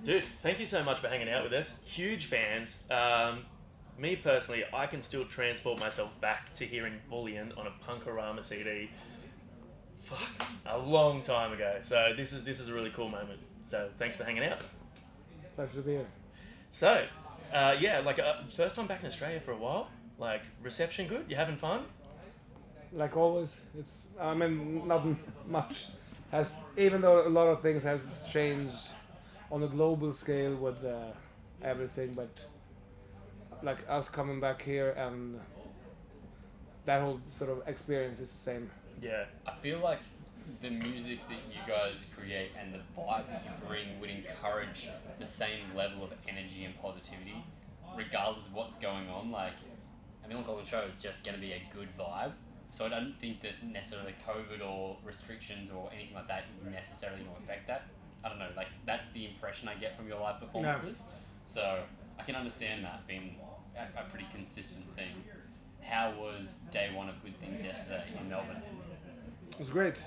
Dude, thank you so much for hanging out with us. Huge fans. Me personally, I can still transport myself back to hearing Bullion on a Punkorama CD. Fuck, a long time ago. So this is a really cool moment. So thanks for hanging out. Pleasure to be here. So, first time back in Australia for a while. Like reception good? You having fun? Like always, nothing much has, even though a lot of things have changed on a global scale with everything, but like us coming back here and that whole sort of experience is the same. Yeah. I feel like the music that you guys create and the vibe that you bring would encourage the same level of energy and positivity, regardless of what's going on. Like, a MILLENCOLLIN show is just going to be a good vibe. So I don't think that necessarily COVID or restrictions or anything like that is necessarily going to affect that. I don't know, like, that's the impression I get from your live performances. So I can understand that being a pretty consistent thing. How was day one of Good Things yesterday in Melbourne? It was great.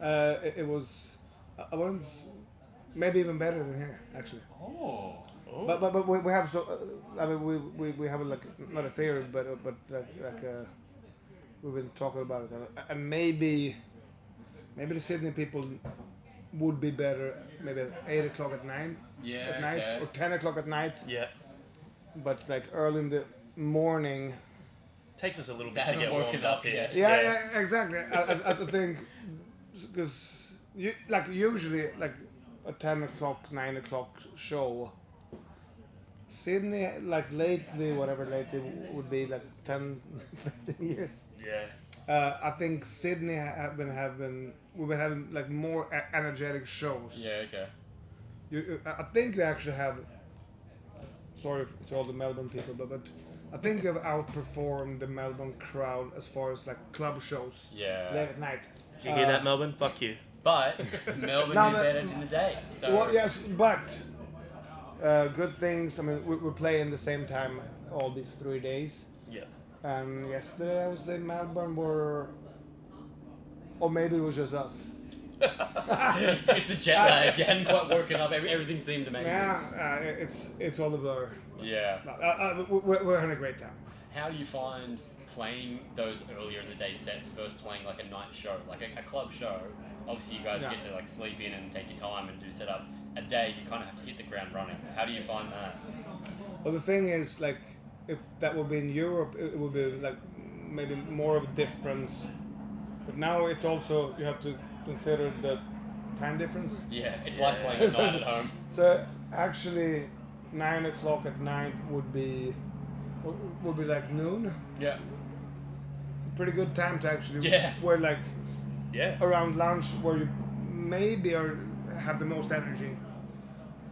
It was, I wouldn't, maybe even better than here actually. Oh. But we have we have like not a theory, but we've been talking about it, and maybe the Sydney people would be better maybe at 8 o'clock at night, Okay. or 10 o'clock at night. Yeah. But like early in the morning. Takes us a little They bit to haven't get woken warmed up up here. yet. Yeah, exactly. I think because usually like a 10 o'clock, 9 o'clock show. Sydney, like lately would be like 10, 15 years. Yeah. I think Sydney we've been having like more energetic shows. Yeah, okay. I think you actually have. Sorry to all the Melbourne people, but I think you have outperformed the Melbourne crowd as far as like club shows Yeah. late at night. Did you hear that, Melbourne? Fuck you. But Melbourne No, did but- better in the day. So Well, yes, but good things. I mean, we're playing the same time all these 3 days. Yeah. And yesterday, I would say Melbourne were, or maybe it was just us. it's the jet lag. You hadn't quite woken up. Everything seemed amazing. Yeah, it's all a blur. Yeah. We're having a great time. How do you find playing those earlier in the day sets versus playing like a night show, like a club show? Obviously, you guys Yeah. get to like sleep in and take your time and do setup. A day, you kind of have to hit the ground running. How do you find that? Well, the thing is, like, if that would be in Europe, it would be like maybe more of a difference. But now it's also you have to consider the time difference. Yeah, it's Yeah. like playing a night at home. So actually, 9 o'clock at night would be like noon. Yeah. Pretty good time to actually. Yeah. Where like Yeah. around lunch where you maybe have the most energy.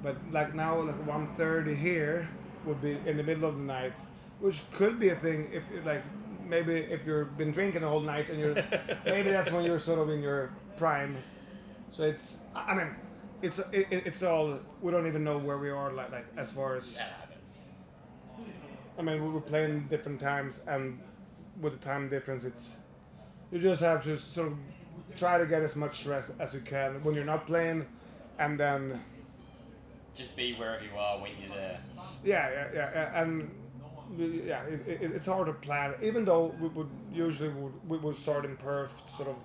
But like now, like 1:30 here would be in the middle of the night, which could be a thing if like maybe if you've been drinking the whole night and you're maybe that's when you're sort of in your prime. So it's all we don't even know where we are like as far as That happens. I mean we were playing different times and with the time difference it's you just have to sort of try to get as much rest as you can when you're not playing and then Just be wherever you are when you're there. yeah and it's hard to plan even though we would start in Perth sort of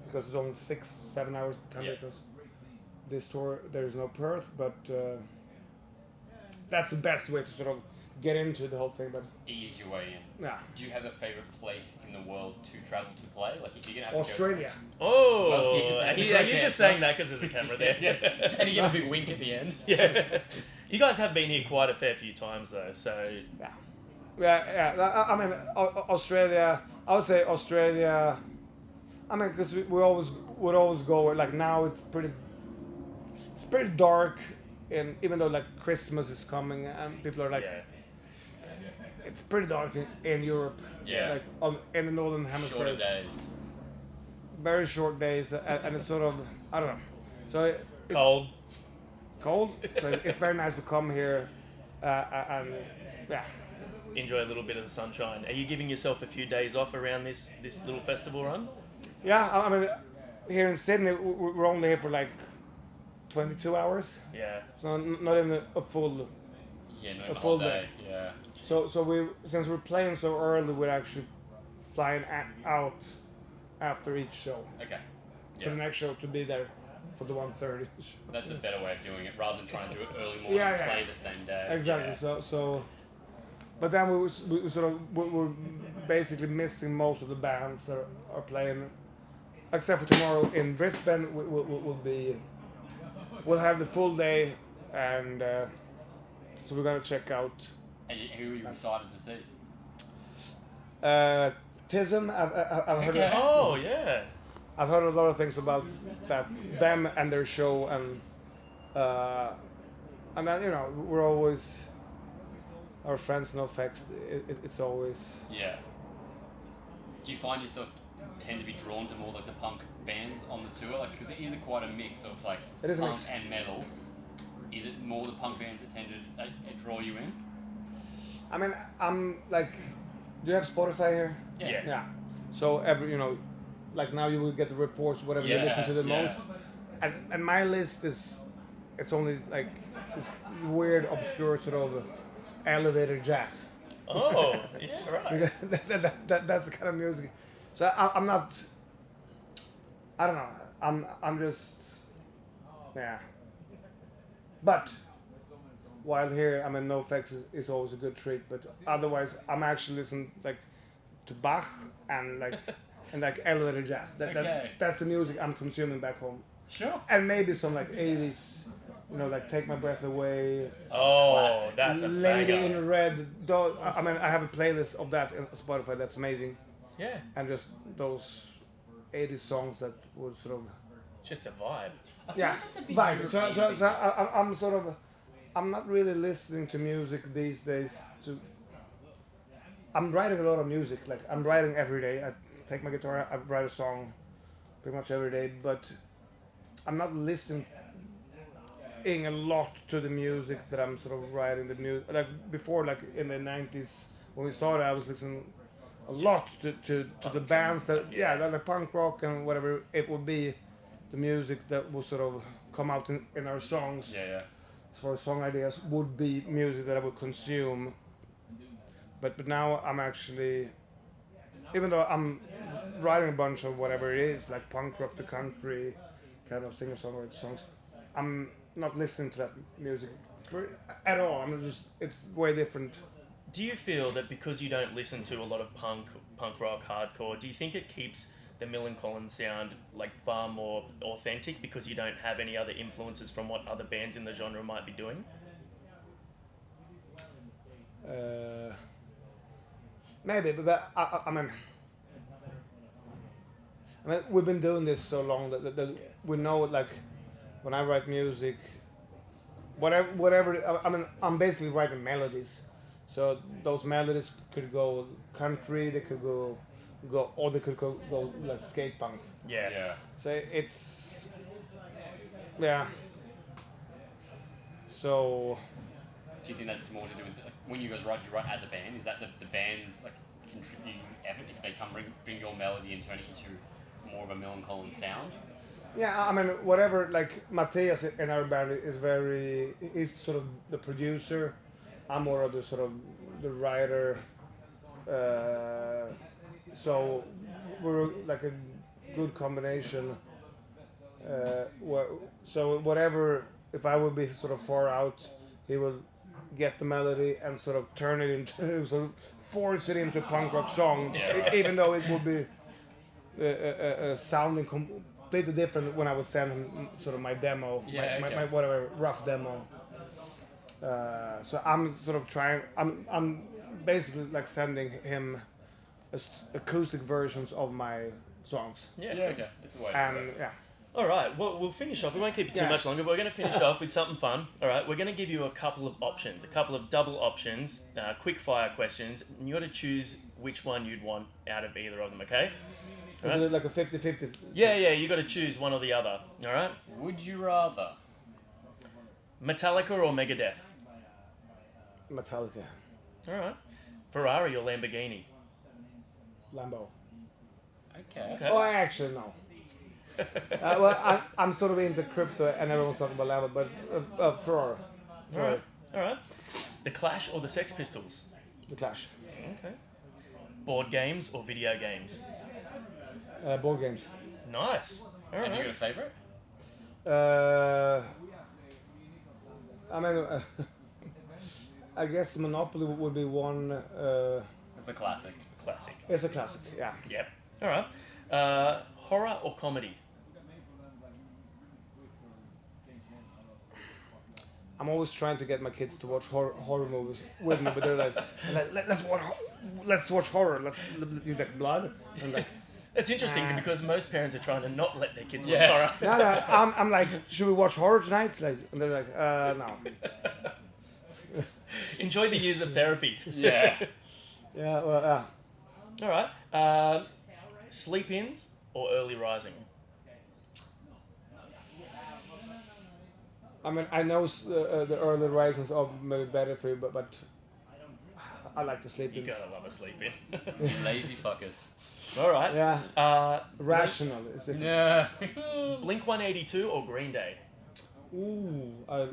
because it's only 6-7 hours time Yeah. difference. This tour there is no Perth but that's the best way to sort of get into the whole thing but Ease your way in. yeah. Do you have a favorite place in the world to travel to play? Like if you're gonna have Australia. Oh, Well, that's a are you great just answer. saying that because there's a to camera go. there? Yeah. And you give a big wink at the end. Yeah. You guys have been here quite a fair few times though, so Yeah. I mean, Australia. I would say Australia. I mean, because we always would always go where, like now it's pretty dark, and even though like Christmas is coming and people are like, yeah. it's pretty dark in Europe. Yeah. Like in the northern hemisphere. Shorter days. Very short days, and it's sort of I don't know. So it's Cold. cold. So it's very nice to come here, and yeah. Enjoy a little bit of the sunshine. Are you giving yourself a few days off around this little festival run? Yeah, I mean, here in Sydney, we're only here for like 22 hours. Yeah. So not even a full. Yeah, not A even the full whole day. Yeah. So we, since we're playing so early, we're actually flying out after each show Okay. to the Yeah. next show to be there for the 1:30. That's a better way of doing it rather than trying to do it early morning Yeah, and yeah. play the same day. Exactly. Yeah. So, but then we sort of we're basically missing most of the bands that are playing, except for tomorrow in Brisbane. We'll have the full day, and so we're gonna check out And who are you excited to see? Tism. I've heard. Okay. Oh yeah. I've heard a lot of things about that, them and their show, and then we're always our friends. No facts. It's always. Yeah. Do you find yourself tend to be drawn to more like the punk bands on the tour? Like, because it is quite a mix of like It is a punk mix. and metal. Is it more the punk bands that tend to draw you in? I mean, I'm like, do you have Spotify here? Yeah. Yeah. So like now you will get the reports, whatever you listen to the Yeah. most, and my list it's only like this weird, obscure sort of elevator jazz. Oh yeah. Right. That's the kind of music. So I'm not. I don't know. I'm just. Yeah. But while here, I mean, NoFX is always a good treat. But otherwise, I'm actually listening like to Bach and like elevator jazz. Okay. That's the music I'm consuming back home. Sure. And maybe some like 80s, like Take My Breath Away, Oh, Classic. that's a Lady banger. in Red. I mean, I have a playlist of that on Spotify. That's amazing. Yeah. And just those 80s songs that would sort of Just a vibe. I feel yeah like that's a big vibe. So European thing. I'm sort of I'm not really listening to music these days. I'm writing a lot of music. Like I'm writing every day. I take my guitar. I write a song pretty much every day. But I'm not listening a lot to the music that I'm sort of writing. The music like before, like in the 90s when we started, I was listening a lot to the bands that like punk rock and whatever it would be, the music that will sort of come out in our songs. Yeah. As far as song ideas would be music that I would consume. But now I'm actually, even though I'm writing a bunch of whatever it is, like punk rock to country, kind of singer-songwriter songs, I'm not listening to that music at all. It's way different. Do you feel that because you don't listen to a lot of punk rock, hardcore, do you think it keeps the MILLENCOLLIN sound like far more authentic because you don't have any other influences from what other bands in the genre might be doing? Maybe, but I mean, we've been doing this so long that we know, like, when I write music, whatever. I mean, I'm basically writing melodies, so those melodies could go country, they could go, or they could go like skate punk. Yeah. Yeah. So it's, yeah. So Do you think that's more to do with like, when you guys write, you write as a band? Is that the band's like contributing effort if they come bring your melody and turn it into more of a MILLENCOLLIN sound? yeah, I mean, whatever. Like Matthias in our band is sort of the producer. I'm more of the sort of the writer. So we're like a good combination. So whatever, if I would be sort of far out, he will get the melody and sort of turn it into, sort of force it into a punk rock song, Yeah. even though it would be sounding completely different when I was sending sort of my demo, Yeah, my okay. whatever rough demo. So I'm sort of trying. I'm basically like sending him acoustic versions of my songs, Yeah. Okay. It's a way to do and it. yeah. All right. Well, we'll finish off. We won't keep you too Yeah. much longer. But we're going to finish off with something fun. All right. We're going to give you a couple of options, a couple of double options, quick fire questions. And you got to choose which one you'd want out of either of them. Okay? All Is right. it like a 50-50? Yeah. You got to choose one or the other. All right. Would you rather? Metallica or Megadeth? Metallica, All right. Ferrari or Lamborghini? Lambo. Okay. Okay. Oh, actually no. Well, I'm sort of into crypto, and everyone's talking about lava, but for All right. All right. The Clash or the Sex Pistols? the Clash. Okay. Board games or video games? Board games. Nice. All Have you got a right. favourite? I mean, I guess Monopoly would be one. It's a classic. Classic. It's a classic, yeah. Yep. All right. Horror or comedy? I'm always trying to get my kids to watch horror movies with me, but they're like, let's watch horror. You like blood? And like, It's interesting because most parents are trying to not let their kids watch Yeah. horror. no, I'm like, should we watch horror tonight? Like, and they're like, no. Enjoy the years of therapy. Yeah. Yeah, well, All right. Sleep-ins or early rising? I mean, I know the early risings are maybe better for you, but I like the You sleep-ins. gotta love a sleep-in. Lazy fuckers. All right. Yeah, rational is different. Yeah. Blink 182 or Green Day? Ooh, I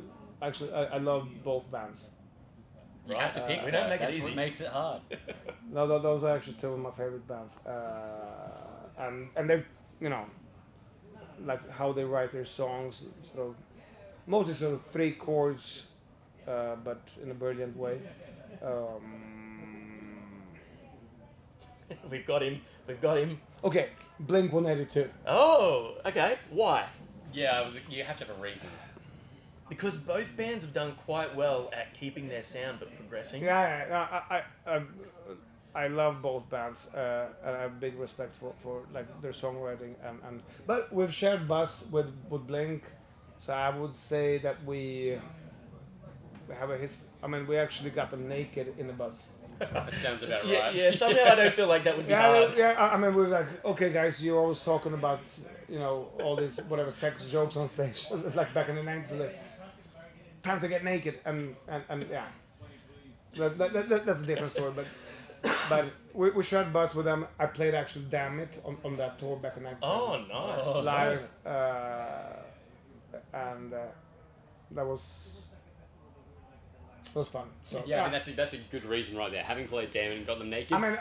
love both bands. You have to pick. we don't make it That's easy. what makes it hard. No, those are actually two of my favorite bands. And they're, like how they write their songs, sort of, mostly sort of three chords, but in a brilliant way. We've got him. We've got him. Okay, Blink 182. Oh, okay. Why? Yeah, you have to have a reason. Because both bands have done quite well at keeping their sound but progressing. Yeah, I love both bands. And I have big respect for like their songwriting and but we've shared bus with Blink, so I would say that we have a I mean, we actually got them naked in the bus. That sounds about Yeah, right. yeah. Somehow I don't feel like that would be hard. I mean, we were like, okay, guys, you're always talking about all these whatever sex jokes on stage, like back in the 90s. Like, time to get naked and yeah, that's a different story. But we shared bus with them. I played actually "Damn It" on that tour back in '97. Oh, nice. Oh, Live, and that was fun. So Yeah, I mean, that's a good reason right there. Having played Damn It and got them naked. I mean,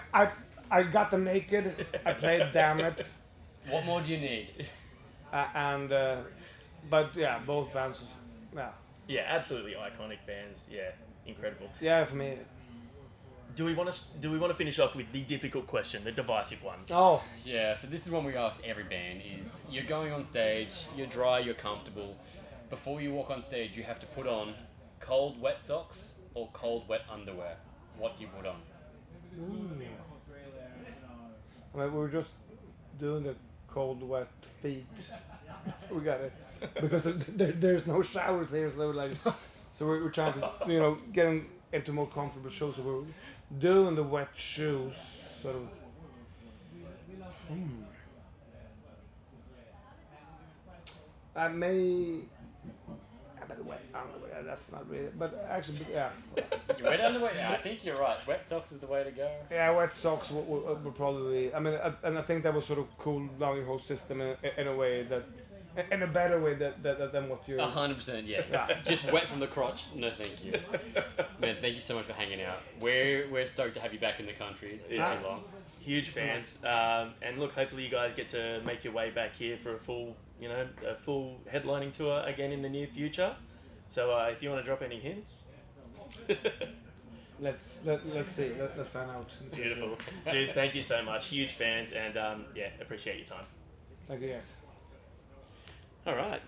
I got them naked. I played "Damn It," What more do you need? but yeah, both bands. Yeah, Yeah, absolutely iconic bands. Yeah, incredible. yeah, for me. Do we want to finish off with the difficult question, the divisive one? Oh, Yeah, so this is one we ask every band is you're going on stage, you're dry, you're comfortable. Before you walk on stage, you have to put on cold, wet socks or cold, wet underwear. What do you put on? I mean, we were just doing the cold, wet feet. We got it because there's no showers here, so we're trying to get into more comfortable shoes. So we're doing the wet shoes, sort of. I may. But the wet underwear, that's not really. But actually, yeah. You wet underwear? Yeah, I think you're right. Wet socks is the way to go. Yeah, wet socks would probably. I mean, and I think that was sort of cool down your whole system in a way that, in a better way than what you're. 100%, yeah. Yeah. Just wet from the crotch. No, thank you. Man, thank you so much for hanging out. We're stoked to have you back in the country. It's been too long. Huge fans. And look, hopefully you guys get to make your way back here for a full headlining tour again in the near future. So if you want to drop any hints. Let's see. Let's find out. in the future. Beautiful. Dude, thank you so much. Huge fans and appreciate your time. Thank you, guys. All right.